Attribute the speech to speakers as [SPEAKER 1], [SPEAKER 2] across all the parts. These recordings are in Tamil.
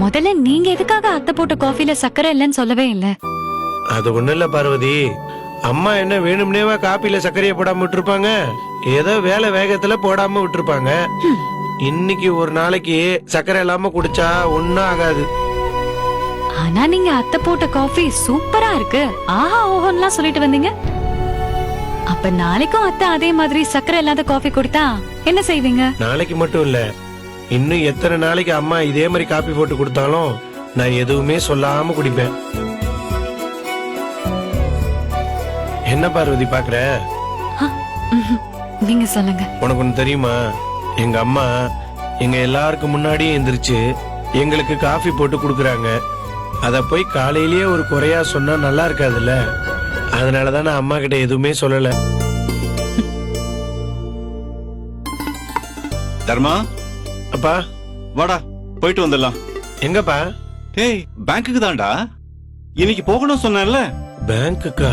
[SPEAKER 1] முதல்ல நீங்க எதுக்காக அத்தை போட்ட காஃபில சக்கரை இல்லைன்னு சொல்லவே இல்ல.
[SPEAKER 2] அது ஒண்ணு இல்ல பார்வதி, அம்மா என்ன வேணும்னேவா காப்பில சர்க்கரையை போடாம விட்டுருப்பாங்க? ஏதோ வேலை வேகத்துல போடாம விட்டுருப்பாங்க. இன்னைக்கு ஒரு நாளைக்கு சர்க்கரை இல்லாம குடிச்சா ஒன்னும் ஆகாது.
[SPEAKER 1] ஆனா நீங்க அத்தை போட்ட காஃபி சூப்பரா இருக்கு, ஆஹா ஓஹோன்லாம் சொல்லிட்டு வந்தீங்க. அப்ப நாளைக்கும் அத்தை அதே மாதிரி சக்கரை இல்லாத காஃபி கொடுத்தா என்ன செய்வீங்க?
[SPEAKER 2] நாளைக்கு மட்டும் இல்ல, இன்னும் எத்தனை நாளைக்கு அம்மா இதே மாதிரி காப்பி போட்டு கொடுத்தாலும் நான் எதுவுமே சொல்லாம குடிப்பேன். என்ன பார்வதி பாக்குற?
[SPEAKER 1] நீங்க சொல்லுங்க.
[SPEAKER 2] உனக்கு ஒண்ணு தெரியுமா, எங்க அம்மா எங்க எல்லாருக்கும் முன்னாடியே எந்திரிச்சு எங்களுக்கு காஃபி போட்டு குடுக்கறாங்க. அத போய் காலையிலேயே ஒரு குறையா சொன்னா நல்லா இருக்காதுல்ல. அதனாலதான் நான் அம்மா கிட்ட எதுவுமே சொல்லல.
[SPEAKER 3] தர்மா,
[SPEAKER 2] அப்பா
[SPEAKER 3] வாடா போயிட்டு வந்துடலாம்.
[SPEAKER 2] எங்கப்பா?
[SPEAKER 3] ஏய், பேங்க்குக்கு தான்டா. இன்னைக்கு போகணும் சொன்னேன்ல.
[SPEAKER 2] பேங்க்குக்கா?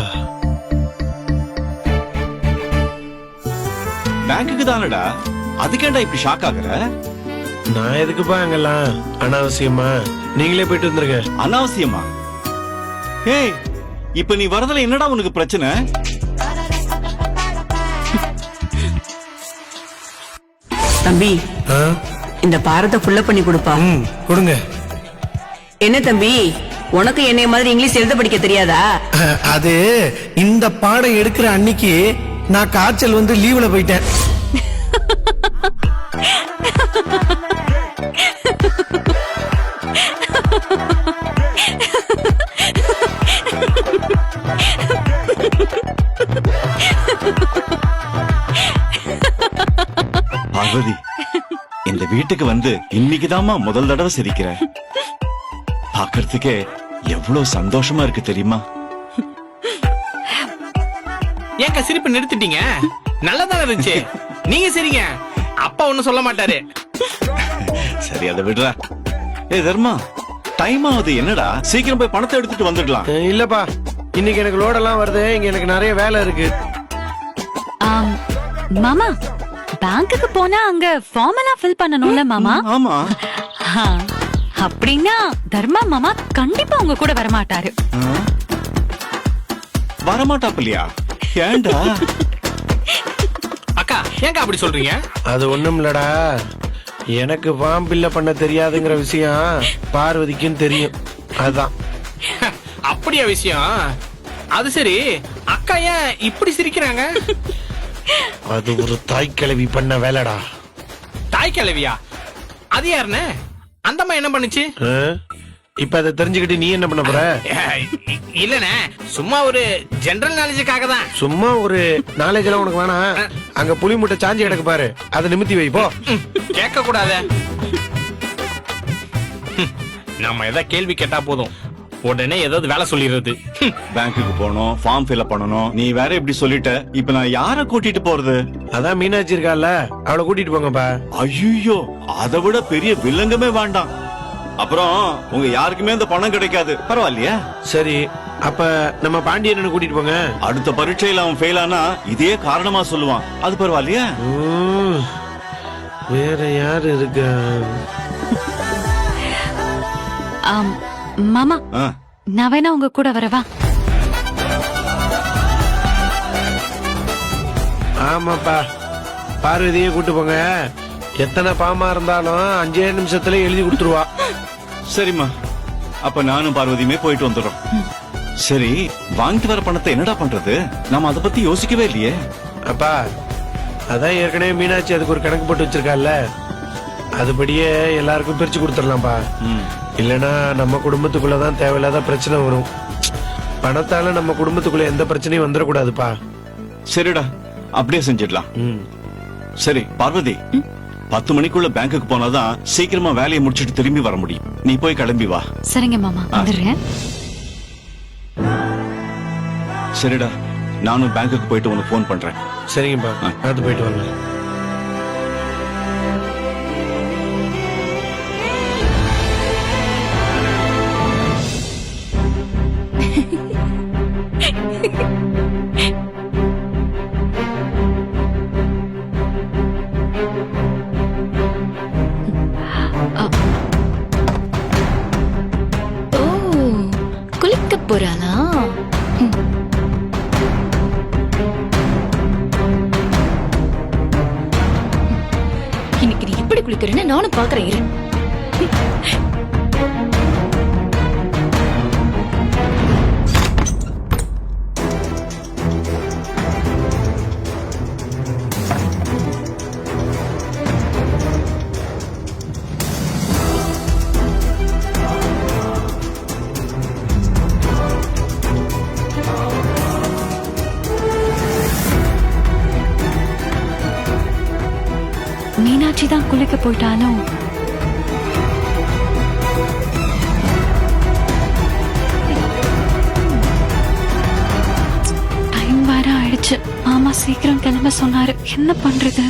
[SPEAKER 3] பேங்க்குக்கு தானடா. அதுக்கேண்டா இப்படி ஷாக் ஆகுற?
[SPEAKER 2] நான் எதுக்குப்பா அங்கெல்லாம் அனாவசியமா? நீங்களே போயிட்டு வந்துருங்க.
[SPEAKER 3] அனாவசியமா? ஏய், இப்ப நீ வரதுல என்னடா உனக்கு பிரச்சனை?
[SPEAKER 4] தம்பி,
[SPEAKER 2] ஆ?
[SPEAKER 4] இந்த பாரத்தை ஃபுல்லா பண்ணி கொடுப்பா.
[SPEAKER 2] கொடுங்க.
[SPEAKER 4] என்ன தம்பி, உனக்கு என்னைய மாதிரி இங்கிலீஷ் எழுத படிக்க தெரியாதா?
[SPEAKER 2] அது இந்த பாடம் எடுக்கிற அன்னைக்கு நான் காய்ச்சல் வந்து லீவ்ல போயிட்டேன்.
[SPEAKER 3] பார்வதி, இந்த வீட்டுக்கு வந்து இன்னைக்குதாம்மா முதல் தடவை சிரிக்கிற. பாக்குறதுக்கே எவ்வளவு சந்தோஷமா இருக்கு தெரியுமா?
[SPEAKER 5] ஏங்க சிரிப்பு நிறுத்திட்டீங்க? நல்லதானே இருந்துச்சு. நீங்க சரிங்க, அப்பா ஒண்ணும் சொல்ல மாட்டாரு.
[SPEAKER 3] சரி, அதை விடுறா. ஏ தர்மா, டைம் ஆகுது. என்னடா, சீக்கிரம் போய் பணத்தை எடுத்துட்டு வந்துடலாம்.
[SPEAKER 2] இல்லப்பா, இன்னைக்கு எனக்கு லோடெல்லாம் வருது. இங்க எனக்கு நிறைய வேலை இருக்கு.
[SPEAKER 1] மாமா, பேங்க்குக்கு போனா அங்க ஃபார்ம் எல்லாம் ஃபில் பண்ணணும்ல மாமா?
[SPEAKER 3] ஆமா.
[SPEAKER 1] ஆ, அப்படின்னா தர்மா மாமா கண்டிப்பா உங்க கூட வரமாட்டாரு.
[SPEAKER 3] வரமாட்டாப்பில்லையா? ஏண்டா?
[SPEAKER 5] அக்கா, ஏங்க அப்படி சொல்றீங்க?
[SPEAKER 2] அது ஒண்ணும் இல்லடா, எனக்கு ஃபார்ம் பில்ல பண்ண தெரியாதுங்கிற விஷயம் பார்வதிக்கும் தெரியும். அதுதான்.
[SPEAKER 5] அப்படியா விஷயம்? அது சரி, அக்கா ஏன் இப்படி சிரிக்கிறாங்க?
[SPEAKER 2] அது ஒரு தாய் கிழவி பண்ண வேலைடா.
[SPEAKER 5] தாய் கிழவியா? அது யாருன்னு? அந்தம்மா என்ன பண்ணுச்சு?
[SPEAKER 2] இப்ப அதை தெரிஞ்சுக்கிட்டு நீ என்ன பண்ண போற?
[SPEAKER 5] இல்லனே, சும்மா ஒரு ஜெனரல் நாலேஜுக்காக தான்.
[SPEAKER 2] சும்மா ஒரு நாலேஜ் எல்லாம் உனக்கு வேணாம். அங்க புளி முட்டை சாஞ்சி கிடக்கு பாரு, அதை நிமித்தி வை போ.
[SPEAKER 5] கேட்க கூடாத. நம்ம ஏதாவது கேள்வி கேட்டா போதும், உடனே ஏதாவது வேலை சொல்லிடுறது.
[SPEAKER 3] பேங்க்குக்கு போனோம், ஃபார்ம் ஃபில் பண்ணணும். நீ வேற இப்படி சொல்லிட்ட. இப்ப நான் யார கூட்டிட்டு போறது?
[SPEAKER 2] அதான் மீனாட்சி இருக்கால, அவளை கூட்டிட்டு போங்கப்பா.
[SPEAKER 3] ஐயோ, அதை விட பெரிய வில்லங்கமே வேண்டாம். அப்புறம் உங்க யாருக்குமே அந்த பணம் கிடைக்காது. பரவாயில்லையா?
[SPEAKER 2] சரி, அப்ப நம்ம பாண்டியனை கூட்டிட்டு போங்க.
[SPEAKER 3] அடுத்த பரீட்சையில அவன் ஃபெயில் ஆனா இதே காரணமா சொல்லுவான். அது பரவாயில்லையா?
[SPEAKER 2] வேற யாரு இருக்கா?
[SPEAKER 1] மாமா, நான் வேணா உங்க கூட வரவா?
[SPEAKER 2] ஆமாப்பா, பார்வதியே கூட்டு போங்க. எத்தனை பாமா இருந்தாலும் 5 நிமிஷத்துல எழுதி கொடுத்துருவா.
[SPEAKER 3] சரிம்மா, அப்ப நானும் பார்வதியுமே போயிட்டு வந்துடுறோம். சரி, வாங்கிட்டு வர பணத்தை என்னடா பண்றது? நாம அதை பத்தி யோசிக்கவே இல்லையே.
[SPEAKER 2] அப்பா, அதான் ஏற்கனவே மீனாட்சி அதுக்கு ஒரு கணக்கு போட்டு வச்சிருக்கால, அதுபடியே எல்லாருக்கும் பிரிச்சு கொடுத்துடலாம்ப்பா. இல்லனா நம்ம குடும்பத்துக்குள்ளதான் தேவையில்லாத பிரச்சனை வரும். பணத்தால நம்ம குடும்பத்துக்குள்ள எந்த பிரச்சனையும் வந்துடக்கூடாதுப்பா.
[SPEAKER 3] சரிடா, அப்படியே செஞ்சிடலாம். சரி பார்வதி, 10 மணிக்குள்ள பேங்க்குக்கு போனாதான் சீக்கிரமா வேலையை முடிச்சிட்டு திரும்பி வர முடியும். நீ போய் கிளம்பி வா.
[SPEAKER 1] சரிங்க மாமா, வந்துடுறேன்.
[SPEAKER 3] சரிடா, நானும் பேங்க்குக்கு போயிட்டு உனக்கு போன் பண்றேன்.
[SPEAKER 2] சரிங்கப்பா, பார்த்து போயிட்டு வாங்க.
[SPEAKER 1] போறாளா? இன்னைக்கு நீ எப்படி குளிக்கிறேன்னு நானும் பாக்குறேன் இரு. மீனாட்சி தான் குளிக்க போயிட்டாலும் டைம் வேற ஆயிடுச்சு. மாமா சீக்கிரம் கிளம்ப சொன்னாரு. என்ன பண்றது?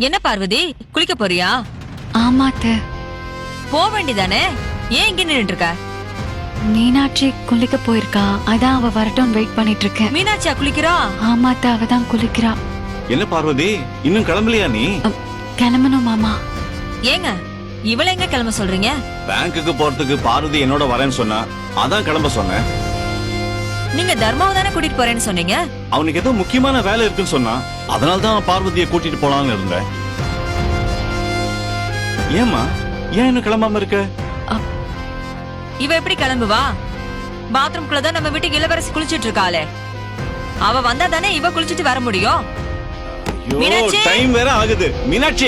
[SPEAKER 6] என்ன பார்வதி, குளிக்க போறியா?
[SPEAKER 1] ஆமாத்த.
[SPEAKER 6] போக வேண்டியதானே, ஏன் இங்க நின்னுட்டு இருக்க?
[SPEAKER 1] மீனாட்சி குளிக்க போயிருக்கா, அதான் அவ வரட்டும் வெயிட் பண்ணிட்டு இருக்கேன்.
[SPEAKER 6] மீனாட்சியா குளிக்கிறா?
[SPEAKER 1] ஆமாத்த, அவதான் குளிக்கிறா.
[SPEAKER 3] என்ன பார்வதி, இன்னும் கிளம்பலையா நீ?
[SPEAKER 1] கிளம்பணும் மாமா.
[SPEAKER 6] ஏங்க இவள எங்க கிளம்ப சொல்றீங்க?
[SPEAKER 3] பேங்க்குக்கு போறதுக்கு பார்வதி என்னோட வரேன்னு சொன்னா, அதான் கிளம்ப சொன்னேன்.
[SPEAKER 6] நீங்க தர்மாவை தானே கூட்டிட்டு போறேன்னு சொன்னீங்க.
[SPEAKER 3] அவனுக்கு ஏதோ முக்கியமான வேலை இருக்குன்னு சொன்னா, அதனால தான் பார்வதியை கூட்டிட்டு போலாம்னு இருந்தேன். ஏமா, ஏன் இன்னும் கிளம்பாம இருக்க?
[SPEAKER 6] இவ எப்படி கிளம்புவா? பாத்ரூம்குள்ளதான் நம்ம வீட்டுக்கு இளவரசி குளிச்சிட்டு இருக்காளே, அவ வந்தா தானே இவ குளிச்சிட்டு வர முடியும். மீனாட்சி!
[SPEAKER 3] டைம் வேற ஆகுது. மீனாட்சி,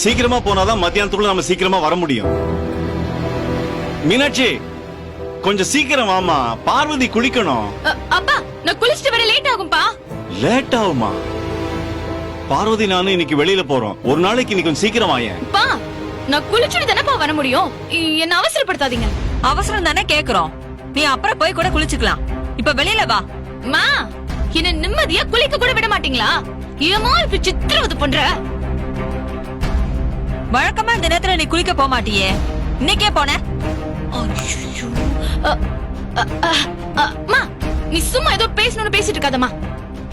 [SPEAKER 3] சீக்கிரமா போனாதான் மத்தியானத்துக்குள்ள நம்ம சீக்கிரமா வர முடியும். மீனாட்சி, கொஞ்சம் சீக்கிரம் வாமா, பார்வதி குளிக்கணும்.
[SPEAKER 1] அப்பா, நான் குளிச்சிட்டு வர லேட் ஆகும்பா.
[SPEAKER 3] லேட் ஆகுமா? பார்வதி நானும் இன்னைக்கு வெளியில போறோம். ஒரு நாளைக்கு நீ கொஞ்சம் சீக்கிரம் வாயேன்.
[SPEAKER 1] பா, நான் குளிச்சிட்டு தானப்பா வர முடியும். என்ன அவசரப்படுத்தாதீங்க.
[SPEAKER 6] அவசரம் தானே கேக்குறோம். நீ அப்புறம் போய் கூட குளிச்சுக்கலாம். இப்ப வெளியில வா.
[SPEAKER 1] மா, என்ன நிம்மதியா குளிக்க கூட விட மாட்டீங்களா? ஏமா இப்ப சித்திரவதை பண்ற?
[SPEAKER 6] வழக்கமா இந்த நேரத்துல நீ குளிக்க போக மாட்டியே, இன்னைக்கே போன?
[SPEAKER 1] மா, நீ சும்மா ஏதோ பேசணும்னு பேசிட்டு இருக்காதம்மா.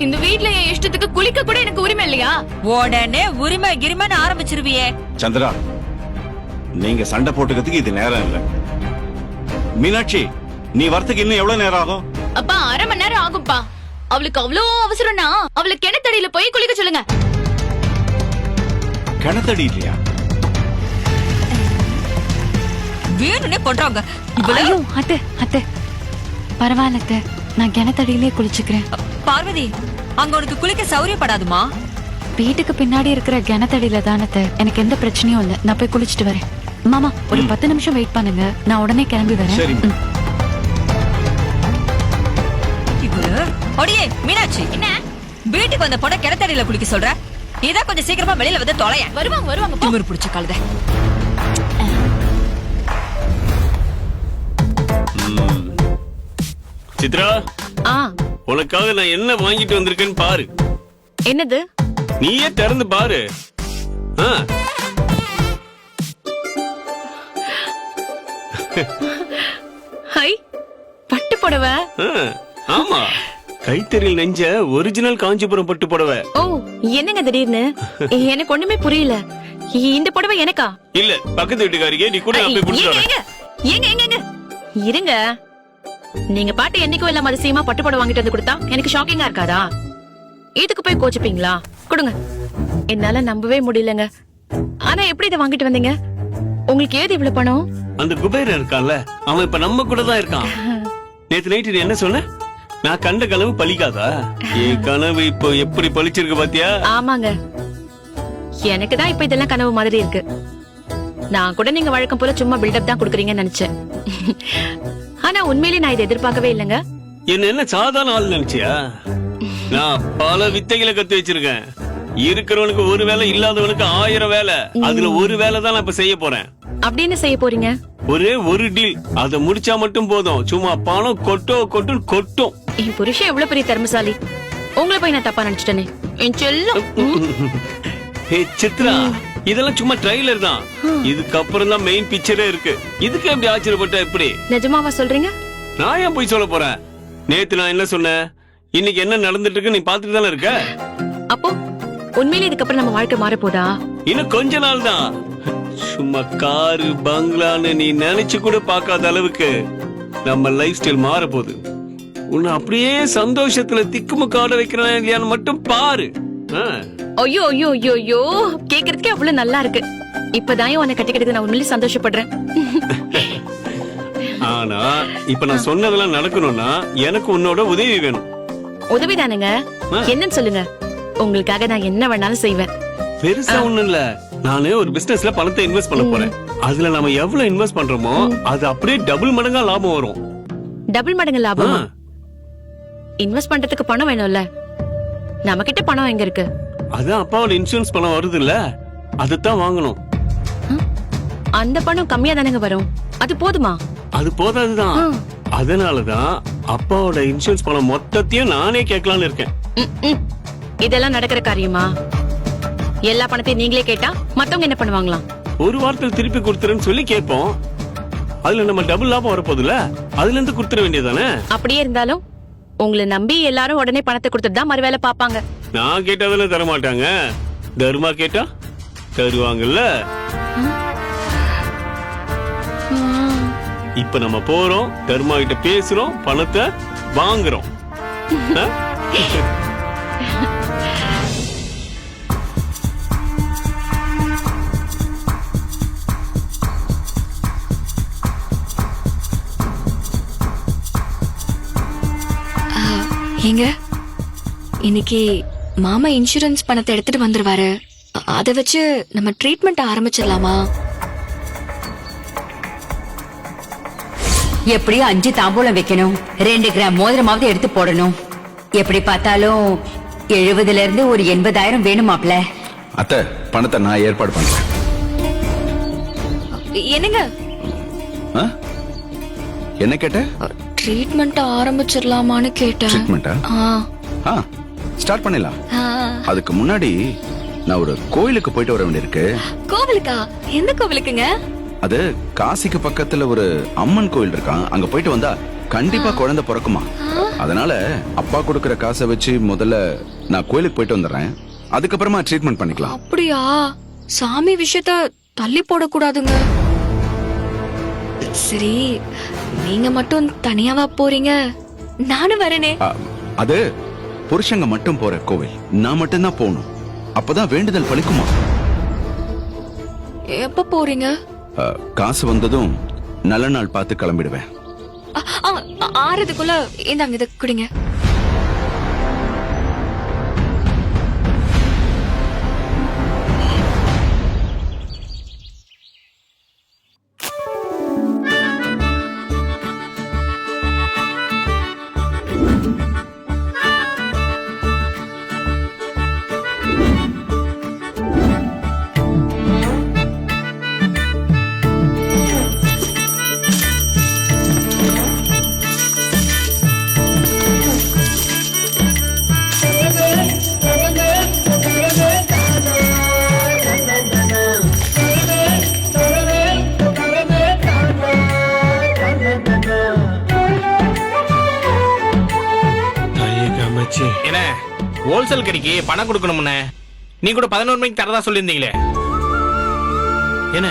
[SPEAKER 1] இந்த வீட்ல என் இஷ்டத்துக்கு குளிக்க கூட எனக்கு உரிமை இல்லையா?
[SPEAKER 6] உடனே உரிமை கிரிமைன்னு ஆரம்பிச்சிருவியே.
[SPEAKER 3] சந்திரா, நீங்க சண்டை போட்டுக்கிறதுக்கு இது நேரம் இல்ல. மீனாட்சி, நீ வரத்துக்கு இன்னும் எவ்வளவு நேரம் ஆகும்?
[SPEAKER 1] அப்பா, அரை மணி நேரம் ஆகும்பா. அவளுக்கு அவ்வளோ அவசரம்னா அவளை கிணத்தடியில போய் குளிக்க சொல்லுங்க.
[SPEAKER 3] கிணத்தடி இல்லையா?
[SPEAKER 6] வேணும்னே பண்றாங்க.
[SPEAKER 1] ஐயோ அத்தை, அத்தை பரவாயில்ல அத்தை, நான் கிணத்தடியிலே குளிச்சுக்கிறேன்.
[SPEAKER 6] பார்வதி, அங்க உனக்கு குளிக்க சௌரியப்படாதுமா?
[SPEAKER 1] வீட்டுக்கு பின்னாடி இருக்கிற கிணத்தடியில தானத்தை, எனக்கு எந்த பிரச்சனையும் இல்ல. நான் போய் குளிச்சுட்டு வரேன். மாமா, ஒரு 10 நிமிஷம் வெயிட் பண்ணுங்க, நான் உடனே கிளம்பி வரேன்.
[SPEAKER 3] சரி.
[SPEAKER 6] ஒடியே மீனாட்சி, என்ன வீட்டுக்கு வந்த பொண்ண கிணத்தடியில குளிக்க சொல்ற? நீதான் கொஞ்சம் சீக்கிரமா வெளியில வந்து தொலைய.
[SPEAKER 1] வருவாங்க வருவாங்க.
[SPEAKER 6] திமிரு பிடிச்ச கழுத.
[SPEAKER 7] சித்ரா, உனக்காக நான் என்ன வாங்கிட்டு வந்திருக்கேன்னு பாரு.
[SPEAKER 1] என்னது?
[SPEAKER 7] நீயே திறந்து பாரு.
[SPEAKER 1] ஹை, பட்டு புடவை.
[SPEAKER 7] ஆமா, கைத்தறியில் நெஞ்ச ஒரிஜினல் காஞ்சிபுரம் பட்டு புடவை.
[SPEAKER 8] ஓ, என்னங்க திடீர்னு? எனக்கு ஒண்ணுமே புரியல. இந்த புடவை எனக்கா?
[SPEAKER 7] இல்ல, பக்கத்து வீட்டுக்காரியே. நீ கூட போய் புடிச்சு
[SPEAKER 8] ஏங்க ஏங்க ஏங்க இருங்க. நீங்க பாட்டு என்னைக்கும் இல்லாம அதிசயமா பட்டு புடவை வாங்கிட்டு வந்து கொடுத்தா எனக்கு ஷாக்கிங்கா இருக்காதா? இதுக்கு போய் கோச்சுப்பீங்களா? கொடுங்க. என்னால நம்பவே முடியலங்க. ஆனா எப்படி இதை வாங்கிட்டு வந்தீங்க? உங்களுக்கு ஏது இவ்வளவு பணம்?
[SPEAKER 7] அந்த குபேரன் இருக்கான்ல, அவன் இப்ப நம்ம கூட தான் இருக்கான். நேத்து நைட்டு நீ என்ன சொன்ன? நான் கண்ட கனவு பலிக்காதா? என் கனவு இப்போ எப்படி பலிச்சிருக்கு பாத்தியா?
[SPEAKER 8] ஆமாங்க, எனக்கு தான் இப்ப இதெல்லாம் கனவு மாதிரி இருக்கு. நான் கூட நீங்க வழக்கம் போல சும்மா பில்டப் தான் குடுக்குறீங்கன்னு நினைச்சேன். ஆனா உண்மையிலேயே நான் இதை எதிர்பார்க்கவே இல்லைங்க.
[SPEAKER 7] என்ன சாதாரண ஆள் நினைச்சியா? நான் பல வித்தைகளை கத்து வச்சிருக்கேன். இருக்கிறவனுக்கு ஒரு வேலை, இல்லாதவனுக்கு 1000 வேலை. அதுல ஒரு வேலை தான் நான் இப்ப செய்ய போறேன்.
[SPEAKER 8] அப்படி என்ன செய்ய போறீங்க?
[SPEAKER 7] ஒரே ஒரு டீல், அதை முடிச்சா மட்டும் போதும். சும்மா பணம் கொட்டும் கொட்டும்.
[SPEAKER 8] என் புருஷன் எவ்வளவு பெரிய திறமசாலி. உங்களை போய் நான் தப்பா நினைச்சிட்டேனே என் செல்லம்.
[SPEAKER 7] ஹே சித்ரா, இதெல்லாம் சும்மா ட்ரைலர் தான். இதுக்கப்புறம் தான் மெயின் பிக்சரே இருக்கு. இதுக்கு எப்படி ஆச்சரியப்பட்ட? எப்படி?
[SPEAKER 8] நிஜமாவா சொல்றீங்க?
[SPEAKER 7] நான் ஏன் போய் சொல்ல போறேன்? நேத்து நான் என்ன சொன்னேன்? இன்னைக்கு என்ன நடந்துட்டு இருக்கு நீ பாத்துட்டு தானே இருக்க.
[SPEAKER 8] அப்போ உண்மையிலே இதுக்கப்புறம் நம்ம வாழ்க்கை மாற போதா?
[SPEAKER 7] இன்னும் கொஞ்ச நாள் தான். சும்மா காரு பங்களான்னு நீ நினைச்சு கூட பார்க்காத அளவுக்கு நம்ம லைஃப் ஸ்டைல் மாற போகுது. உன்னை அப்படியே சந்தோஷத்துல திக்குமுக்காட வைக்கிறேன் இல்லையான்னு மட்டும் பாரு. ஆ.
[SPEAKER 8] ஐயோ ஐயோ ஐயோ ஐயோ கேக்குறதுக்கே அவ்வளவு நல்லா இருக்கு. இப்பதான் உன்னை கட்டிக்கிட்டது நான் உண்மையிலே சந்தோஷப்படுறேன்.
[SPEAKER 7] ஆனா இப்ப நான் சொன்னதெல்லாம் நடக்கணும்னா எனக்கு உன்னோட உதவி வேணும்.
[SPEAKER 8] உதவிதானுங்க, என்னன்னு சொல்லுங்க. உங்களுக்காக நான் என்ன வேணாலும் செய்வேன்.
[SPEAKER 7] பெருசா ஒண்ணும் இல்ல. நானு ஒரு பிசினஸ்ல பணத்தை இன்வெஸ்ட் பண்ண போறேன். அதுல நம்ம எவ்வளவு இன்வெஸ்ட் பண்றோமோ அது அப்படியே டபுள் மடங்கா லாபம் வரும்.
[SPEAKER 8] டபுள் மடங்கு லாபம்? இன்வெஸ்ட் பண்றதுக்கு பணம் வேணும்ல, நம்ம கிட்ட பணம் எங்க இருக்கு?
[SPEAKER 7] அதான் அப்பாவோட இன்சூரன்ஸ் பணம் வருது இல்ல, அதுதான் வாங்கணும்.
[SPEAKER 8] அந்த பணம் கம்மியா தானங்க வரும், அது போதுமா?
[SPEAKER 7] அது போதாதுதான். அதனாலதான் அப்பாவோட இன்சூரன்ஸ் பணம் மொத்தத்தையும் நானே கேட்கலான்னு இருக்கேன்.
[SPEAKER 8] இதெல்லாம் நடக்கிற காரியமா? எல்லா பணத்தையும் நீங்களே கேட்டா மத்தவங்க என்ன பண்ணுவாங்களாம்?
[SPEAKER 7] ஒரு வாரத்தில் திருப்பி கொடுத்துருன்னு சொல்லி கேட்போம். அதுல நம்ம டபுள் லாபம் வரப்போதுல, அதுல இருந்து கொடுத்துட வேண்டியதானே.
[SPEAKER 8] அப்படியே இருந்தாலும் உங்களை நம்பி எல்லாரும் உடனே பணத்தை கொடுத்துட்டு தான் மறுவேளை பாப்பாங்க.
[SPEAKER 7] நான் கேட்டதுல தர மாட்டாங்க, தர்மா கேட்டா தருவாங்கல்ல. இப்ப நம்ம போறோம், தர்மா கிட்ட பேசுறோம், பணத்தை வாங்குறோம்.
[SPEAKER 9] ஏங்க, இன்னைக்கு மாமா இன்சூரன்ஸ் பணத்தை எடுத்துட்டு வந்துருவாரு. அத வச்சு நம்ம ட்ரீட்மெண்ட் ஆரம்பிச்சிடலாமா?
[SPEAKER 10] எப்படியும் 5 தாம்பூலம் வைக்கணும், 2 கிராம் மோதிரமாவது எடுத்து போடணும். எப்படி பார்த்தாலும் 70ல இருந்து ஒரு 80,000 வேணுமாப்ல.
[SPEAKER 11] அத்தை, பணத்தை நான் ஏற்பாடு பண்றேன்.
[SPEAKER 9] என்னங்க?
[SPEAKER 11] என்ன கேட்ட?
[SPEAKER 9] ட்ரீட்மெண்ட் ஆரம்பிச்சிடலாமான்னு கேட்டேன்.
[SPEAKER 11] ட்ரீட்மெண்டா? ஸ்டார்ட் பண்ணிடலாம். அதுக்கு முன்னாடி நான் ஒரு கோயிலுக்கு போயிட்டு வர வேண்டியிருக்கு.
[SPEAKER 9] கோவிலுக்கா? எந்த கோவிலுக்குங்க?
[SPEAKER 11] அது காசிக்கு பக்கத்துல ஒரு அம்மன் கோயில் இருக்கான். அங்க போயிட்டு வந்தா கண்டிப்பா குழந்தை பிறக்குமா. அதனால அப்பா கொடுக்கற காசை வச்சு முதல்ல நான் கோயிலுக்கு போயிட்டு வந்துடுறேன். அதுக்கப்புறமா ட்ரீட்மெண்ட் பண்ணிக்கலாம்.
[SPEAKER 9] அப்படியா? சாமி விஷயத்த தள்ளி போடக்கூடாதுங்க. சரி, நீங்க மட்டும் தனியாவா போறீங்க? நானும் வரேனே.
[SPEAKER 11] அது புருஷங்க மட்டும் போற கோவில், நான் மட்டும்தான் போகணும். அப்பதான் வேண்டுதல் பலிக்குமா.
[SPEAKER 9] எப்ப போறீங்க?
[SPEAKER 11] காசு வந்ததும் நல்ல நாள் பார்த்து கிளம்பிடுவேன்.
[SPEAKER 9] ஆறதுக்குள்ள இந்தாங்க, இத குடிங்க.
[SPEAKER 5] என்ன ஹோல்சேல் கடைக்கு பணம் கொடுக்கணும்னு நீ கூட 11 மணிக்கு தரதா சொல்லியிருந்தீங்களே. என்ன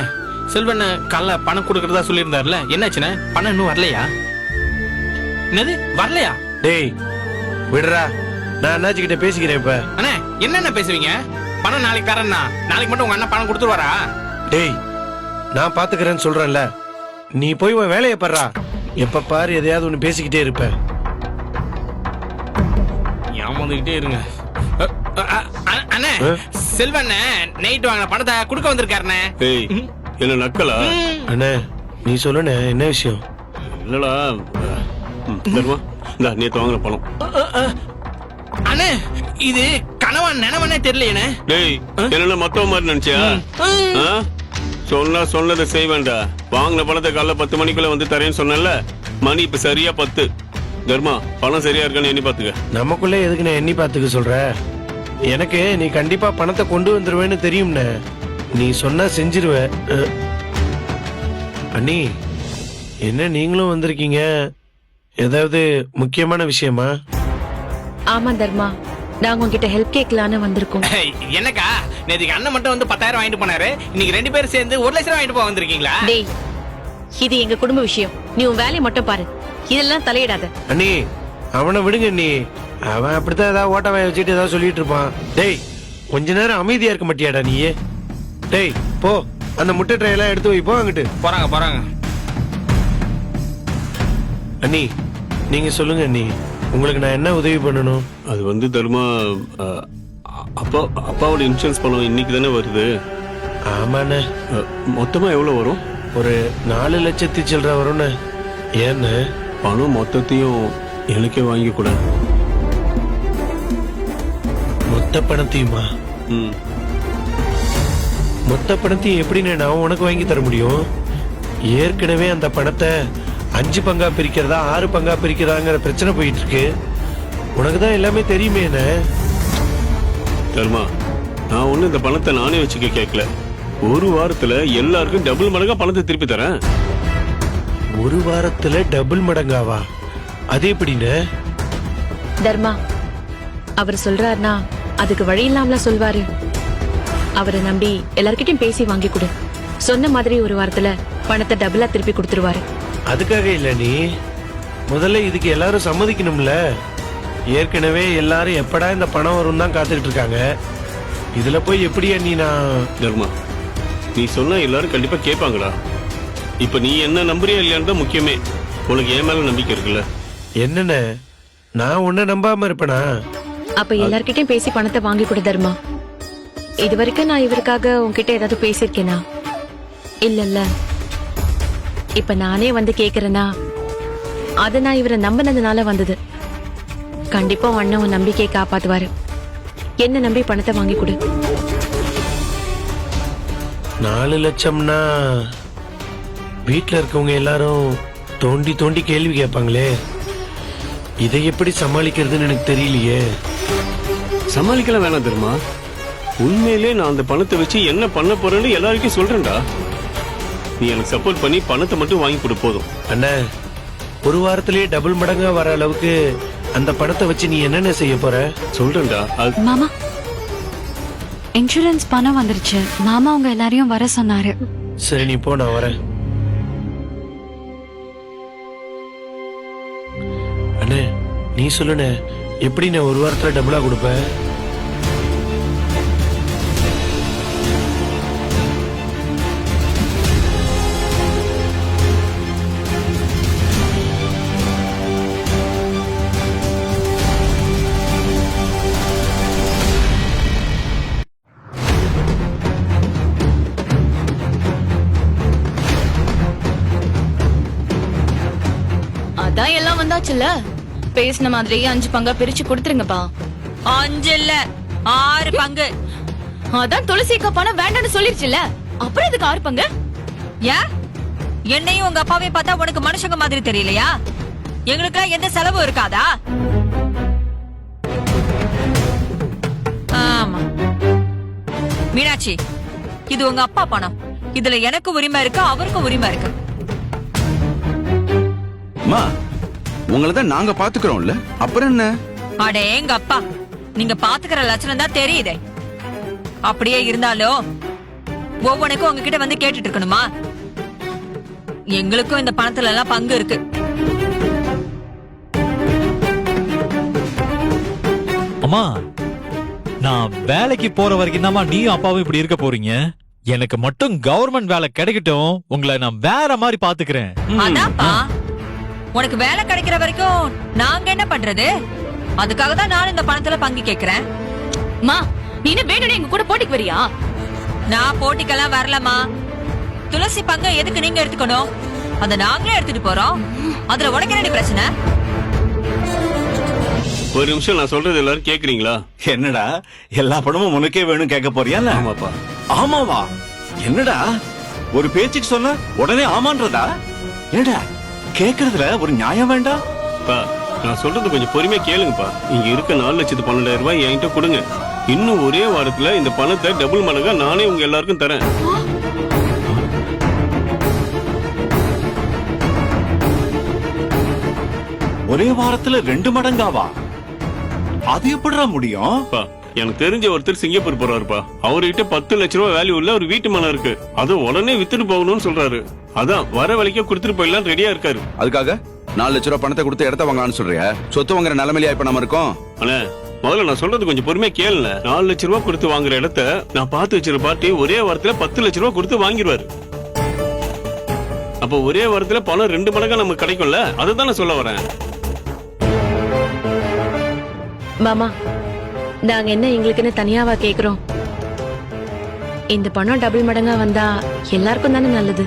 [SPEAKER 5] செல்வன் காலைல பணம் கொடுக்கறதா சொல்லியிருந்தாருல, என்னாச்சுன்னு? பணம் இன்னும் வரலையா? என்னது வரலையா?
[SPEAKER 2] டேய் விடுறா, நான் அண்ணாச்சி கிட்ட பேசிக்கிறேன் இப்ப.
[SPEAKER 5] அண்ணே என்னென்ன பேசுவீங்க? பணம் நாளைக்கு தரேன்னா நாளைக்கு மட்டும் உங்க அண்ணன் பணம் கொடுத்துருவாரா?
[SPEAKER 2] டேய் நான் பாத்துக்கிறேன்னு சொல்றேன்ல, நீ போய் உன் வேலையை பாருடா. எப்ப பாரு எதையாவது ஒண்ணு பேசிக்கிட்டே இருப்ப.
[SPEAKER 5] ஏமாந்துகிட்டே இருங்க. அண்ணே செல்வன் நைட் வாங்கின பணத்தை கொடுக்க வந்திருக்காருண்ணே.
[SPEAKER 7] என்ன நக்கலா?
[SPEAKER 2] அண்ணே நீ சொல்லுண்ணே, என்ன விஷயம்?
[SPEAKER 7] இல்லடா, நேத்து வாங்கின பணம்.
[SPEAKER 5] அண்ணே இது கனவா நினைவனே தெரியலையே.
[SPEAKER 7] டேய், என்ன மத்தவ மாதிரி நினைச்சியா? சொன்னா சொன்னதை செய்வேன்டா. வாங்கின பணத்தை காலைல 10 மணிக்குள்ள வந்து தரேன்னு சொன்னல, மணி இப்ப சரியா 10. தர்மா, பணம் சரியா இருக்கான்னு எண்ணி பாத்துக்க.
[SPEAKER 2] நமக்குள்ளே எதுக்கு நான் எண்ணி பாத்துக்க சொல்ற? எனக்கு நீ கண்டிப்பா பணத்தை கொண்டு வந்துருவேன்னு தெரியும்னே. நீ சொன்னா செஞ்சிருவ. அண்ணி, என்ன நீங்களும் வந்திருக்கீங்க? ஏதாவது முக்கியமான விஷயமா?
[SPEAKER 8] ஆமா தர்மா, நாங்க உங்ககிட்ட ஹெல்ப் கேட்கலான்னு வந்திருக்கோம்.
[SPEAKER 5] என்னக்கா நேத்துக்கு அண்ணன் மட்டும் வந்து 10,000 வாங்கிட்டு போனாரு. இன்னைக்கு 2 பேரும் சேர்ந்து 1 லட்சம் வாங்கிட்டு போக வந்திருக்கீங்களா?
[SPEAKER 8] டேய் இது எங்க குடும்ப விஷயம், நீ உன் வேலையை மட்டும் பாரு, இதெல்லாம் தலையிடாத.
[SPEAKER 2] அண்ணி அவனை விடுங்க அண்ணி, அவன் அப்படித்தான் ஏதாவது ஓட்ட வாய வச்சுட்டு ஏதாவது சொல்லிட்டு இருப்பான். டேய் கொஞ்ச நேரம் அமைதியா இருக்க மாட்டியாடா நீ? டேய் போ, அந்த முட்டை ட்ரை எல்லாம் எடுத்து வை, போ அங்கிட்டு.
[SPEAKER 5] போறாங்க.
[SPEAKER 2] அண்ணி நீங்க சொல்லுங்க அண்ணி, உங்களுக்கு நான் என்ன உதவி பண்ணணும்?
[SPEAKER 7] அது வந்து தர்மா, அப்பாவோட இன்சூரன்ஸ் பணம் இன்னைக்கு தானே வருது.
[SPEAKER 2] ஆமாண்ணே.
[SPEAKER 7] மொத்தமா எவ்வளவு வரும்?
[SPEAKER 2] ஒரு 4 லட்சத்தி சில்லற வரும்ண்ணே. ஏன்னு?
[SPEAKER 7] பணம் மொத்தத்தையும் எனக்கே வாங்கி கூட.
[SPEAKER 2] மொத்த பணத்தையுமா? மொத்த பணத்தையும் எப்படின்னு நான் உனக்கு வாங்கி தர முடியும்? ஏற்கனவே அந்த பணத்தை 5 பங்கா பிரிக்கிறதா 6 பங்கா பிரிக்கிறதாங்கிற பிரச்சனை போயிட்டு இருக்கு. உனக்கு தான் எல்லாமே தெரியுமே. என்ன
[SPEAKER 7] தர்மா, நான் ஒண்ணு இந்த பணத்தை நானே வச்சுக்க கேட்கல. ஒரு வாரத்துல எல்லாருக்கும் டபுள் மடங்கா பணத்தை திருப்பி தரேன்.
[SPEAKER 2] ஒரு வாரத்துல டபுள் மடங்காவா? அது எப்படின்னு?
[SPEAKER 8] தர்மா அவர் சொல்றாருனா அதுக்கு வழி இல்லாமல சொல்வாரு. அவரை நம்பி எல்லார்கிட்டயும் பேசி வாங்கி கொடு. சொன்ன மாதிரி ஒரு வாரத்துல பணத்தை டபுளா திருப்பி கொடுத்துருவாரு.
[SPEAKER 2] அதுக்காக இல்ல, நீ முதல்ல இதுக்கு எல்லாரும் சம்மதிக்கணும்ல. ஏற்கனவே எல்லாரும் எப்படா இந்த பணம் வரும் தான் காத்துக்கிட்டு இருக்காங்க. இதுல போய் எப்படியா நீ? நான்
[SPEAKER 7] தர்மா, நீ சொன்னா எல்லாரும் கண்டிப்பா கேட்பாங்கடா. இப்ப நீ என்ன நம்புறியா இல்லையான்னு தான் முக்கியமே. உனக்கு என் மேல நம்பிக்கை இருக்குல்ல?
[SPEAKER 2] என்னென்ன நான் உன்னை நம்பாம இருப்பேனா?
[SPEAKER 8] அப்ப எல்லார்கிட்டயும் பேசி பணத்தை வாங்கி கொடு தர்மா. இது வரைக்கும் நான் இவருக்காக உன்கிட்ட ஏதாவது பேசிருக்கேனா? இல்லல்ல. இப்ப நானே வந்து கேக்குறேனா அது நான் இவரை நம்பினதுனால வந்தது. கண்டிப்பா உன் அண்ணன் உன் நம்பிக்கையை காப்பாத்துவாரு. என்ன நம்பி பணத்தை வாங்கி கொடு.
[SPEAKER 2] 4 லட்சம்னா வீட்டுல இருக்கவங்க எல்லாரும் தோண்டி தோண்டி கேள்வி கேட்பாங்களே. இதை எப்படி சமாளிக்கிறதுன்னு எனக்கு தெரியலையே.
[SPEAKER 7] சமாளிக்கலாம் வேணாம் தர்மா. உண்மையிலே நான் அந்த பணத்தை வச்சு என்ன பண்ண போறேன்னு எல்லாருக்கும் சொல்றேன்டா. நீ எனக்கு சப்போர்ட் பண்ணி பணத்தை மட்டும் வாங்கி கொடு போதும்.
[SPEAKER 2] அண்ணா, ஒரு வாரத்திலேயே டபுள் மடங்கா வர அளவுக்கு அந்த பணத்தை வச்சு நீ என்னென்ன செய்ய போற?
[SPEAKER 7] சொல்றேன்டா.
[SPEAKER 1] மாமா இன்சூரன்ஸ் பணம் வந்துருச்சு. மாமா உங்க எல்லாரையும் வர சொன்னாரு.
[SPEAKER 2] சரி நீ போ, நான் வரேன். அண்ணே நீ சொல்லுண்ணே, எப்படி நான் ஒரு வாரத்துல டபுளா கொடுப்பேன்?
[SPEAKER 9] அதான் எல்லாம் வந்தாச்சுல்ல, பேசின மாதிரி 5 பங்கா பிரிச்சு கொடுத்துருங்கப்பா.
[SPEAKER 6] 5 இல்ல 6 பங்கு.
[SPEAKER 9] அதான் துளசிக்கா பணம் வேண்டாம்னு சொல்லிருச்சுல, அப்புறம் இதுக்கு 6 பங்கு?
[SPEAKER 6] ஏன் என்னையும் உங்க அப்பாவையும் பார்த்தா உனக்கு மனுஷங்க மாதிரி தெரியலையா? எங்களுக்கெல்லாம் எந்த செலவும் இருக்காதா? ஆமா மீனாட்சி, இது உங்க அப்பா பணம். இதுல எனக்கு உரிமை இருக்கு, அவருக்கும் உரிமை இருக்கு.
[SPEAKER 11] அம்மா, உங்களை தான் நாங்க பாத்துக்கிறோம்ல, அப்புறம் என்ன?
[SPEAKER 6] அடே எங்க அப்பா, நீங்க பாத்துக்கிற லட்சணம் தான் தெரியுதே. அப்படியே இருந்தாலும் ஒவ்வொன்னுக்கும் உங்ககிட்ட வந்து கேட்டுட்டு இருக்கணுமா? எங்களுக்கும் இந்த பணத்துல எல்லாம் பங்கு இருக்கு.
[SPEAKER 12] அம்மா, நான் வேலைக்கு போற வரைக்கும் தாம்மா நீயும் அப்பாவும் இப்படி இருக்க போறீங்க. எனக்கு மட்டும் கவர்மெண்ட் வேலை கிடைக்கட்டும், உங்களை நான் வேற மாதிரி பாத்துக்கிறேன்.
[SPEAKER 6] அதான்ப்பா, உனக்கு வேலை கிடைக்கிற வரைக்கும் நாங்க என்ன பண்றது? அதுக்காக தான் நான் இந்த பணத்துல பங்கு கேக்குறேன்.
[SPEAKER 9] மா, நீ என்ன வேணும்னு எங்க கூட போட்டிக்கு வரியா?
[SPEAKER 6] நான் போட்டிக்கெல்லாம் வரலமா. துளசி பங்கு எதுக்கு நீங்க எடுத்துக்கணும்? அத நாங்களே எடுத்துட்டு போறோம். அதுல உனக்கு என்ன பிரச்சனை?
[SPEAKER 7] ஒரு நிமிஷம், நான் சொல்றது எல்லாரும் கேக்குறீங்களா?
[SPEAKER 3] என்னடா எல்லா பணமும் உனக்கே வேணும் கேட்க போறியா?
[SPEAKER 7] ஆமாப்பா.
[SPEAKER 3] ஆமாவா? என்னடா ஒரு பேச்சுக்கு சொன்ன உடனே ஆமான்றதா? என்னடா கேக்குறதுல ஒரு நியாயம் வேண்டாம்?
[SPEAKER 7] நான் சொல்றது கொஞ்சம் பொறுமையா கேளுங்கப்பா. இங்க இருக்க 4,12,000 ரூபாய் என்கிட்ட கொடுங்க. இன்னும் ஒரே வாரத்துல இந்த பணத்தை டபுள் மடங்கா நானே உங்க எல்லாருக்கும் தரேன்.
[SPEAKER 3] ஒரே வாரத்துல 2 மடங்காவா? அது எப்படிடா முடியும்?
[SPEAKER 7] எனக்கு தெரிஞ்ச ஒருத்தர் சிங்கப்பூர் போறாருப்பா. அவர்கிட்ட 10 லட்ச ரூபாய் வேல்யூ உள்ள ஒரு வீட்டு மனம் இருக்கு. அதை உடனே வித்துட்டு போகணும்னு சொல்றாரு. அதான் வர வழிக்கே கொடுத்துட்டு போயிடலாம் ரெடியா இருக்காரு.
[SPEAKER 11] அதுக்காக 4 லட்ச ரூபாய் பணத்தை கொடுத்து இடத்த வாங்கலாம்னு சொல்றியா? சொத்து வாங்குற நிலைமையில இப்ப நம்ம இருக்கோம்.
[SPEAKER 7] அண்ணே முதல்ல நான் சொல்றது கொஞ்சம் பொறுமையா கேளுங்க. 4 லட்ச ரூபாய் கொடுத்து வாங்குற இடத்த நான் பார்த்து வச்சிருக்க பார்ட்டி ஒரே வாரத்துல 10 லட்ச ரூபாய் கொடுத்து வாங்கிடுவாரு. அப்ப ஒரே வாரத்துல பணம் 2 மடங்கா நமக்கு கிடைக்கும்ல, அதுதான் நான் சொல்ல வரேன்.
[SPEAKER 8] மாமா, நாங்க என்ன எங்களுக்குன்னு தனியாவா கேக்குறோம்? இந்த பணம் டபுள் மடங்கா வந்தா எல்லாருக்கும் தானே நல்லது.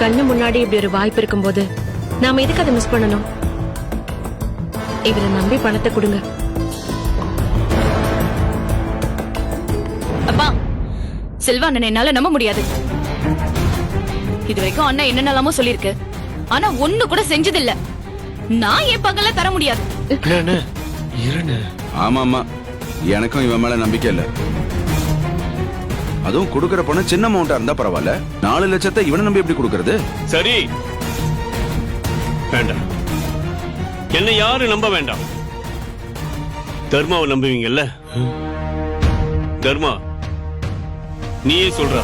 [SPEAKER 8] கண்ணு முன்னாடி இப்படி ஒரு வாய்ப்பு இருக்கும்போது நாம எதுக்கு அதை மிஸ் பண்ணணும்? இவரை நம்பி பணத்தை கொடுங்க.
[SPEAKER 9] அப்பா, செல்வா அண்ணனை என்னால நம்ப முடியாது. இது வரைக்கும் அண்ணா என்னென்னலாமோ சொல்லிருக்கு, ஆனா ஒண்ணு கூட செஞ்சதில்ல. நான் என் பங்கல தர முடியாது.
[SPEAKER 11] ஆமா ஆமா, எனக்கும் இவன் மேல நம்பிக்கை இல்ல. அதுவும் கொடுக்கற பணம் சின்ன அமௌண்டா இருந்தா பரவாயில்ல, 4 லட்சத்தை இவனை நம்பி எப்படி கொடுக்கறது?
[SPEAKER 7] சரி வேண்டாம், என்ன யாரும் நம்ப வேண்டாம். தர்மாவை நம்புவீங்கல்ல? தர்மா நீயே சொல்ற